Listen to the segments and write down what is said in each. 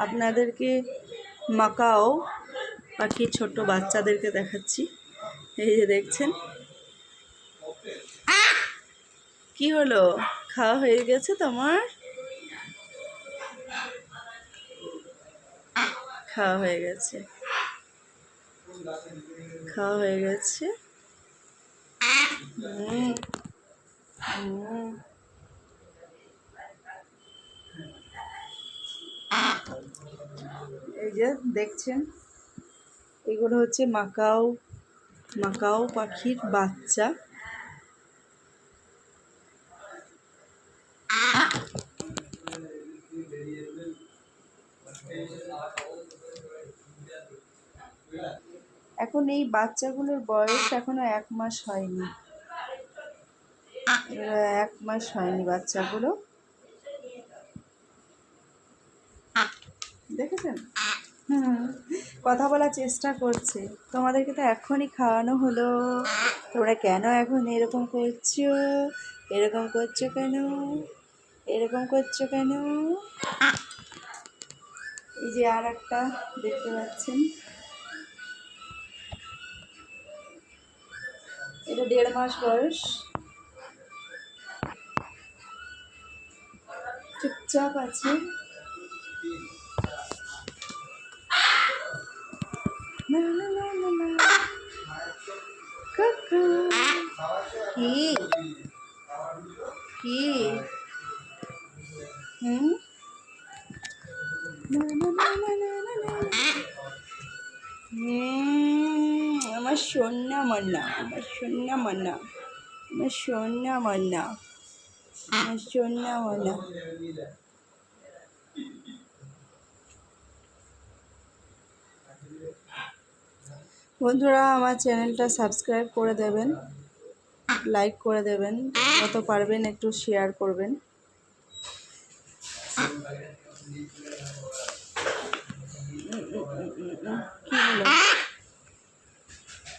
আপনাদেরকে মাকাও পাখির ছোট্ট বাচ্চাদেরকে দেখাচ্ছি। এই যে দেখছেন, কি হলো, খাওয়া হয়ে গেছে তোমার? খাওয়া হয়ে গেছে, খাওয়া হয়ে গেছে। এই যে দেখছেন, এগুলো হচ্ছে মাকাও মাকাও পাখির বাচ্চা। এখন এই বাচ্চাগুলোর বয়স এখনো 1 মাস হয়নি, 1 মাস হয়নি বাচ্চাগুলো। দেখেছেন, কথা বলার চেষ্টা করছে। তোমাদেরকে তো এখনই খাওয়ানো হলো, তোমরা কেন এখন এরকম করছো? এরকম করছো কেন? এরকম করছো কেন? এই যে আর একটা দেখতে পাচ্ছেন, এটা 1.5 মাস বয়স, চুপচাপ আছে। না না না না না, কাকা কি কি না না না না না না না। আমার সোনা মান্না, আমার সোনা মান্না, আমার সোনা মান্না, আমার সোনা মান্না। বন্ধুরা, আমার চ্যানেলটা সাবস্ক্রাইব করে দেবেন, লাইক করে দেবেন, যত পারবেন একটু শেয়ার করবেন।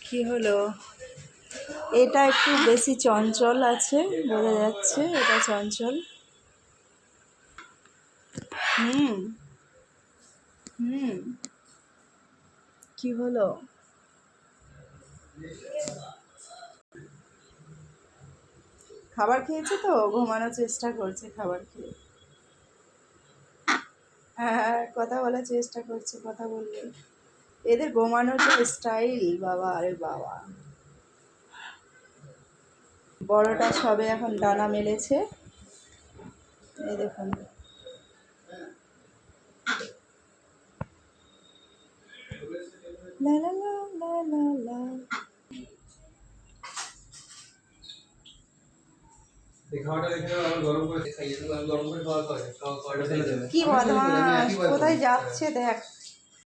কি হলো? এটা একটু বেশি চঞ্চল আছে, বোঝা যাচ্ছে এটা চঞ্চল। কি হলো? খাবার খেয়েছে তো, ঘুমানোর চেষ্টা করছে খাবার খেয়ে। হ্যাঁ, কথা বলার চেষ্টা করছে, কথা বললে। এদের ঘুমানোর যে স্টাইল, বাবা আরে বাবা। বড়টা সবে এখন ডানা মেলেছে, এই দেখুন। লা লা লা লা লা লা। কি বদমাস, কোথায় যাচ্ছে দেখ।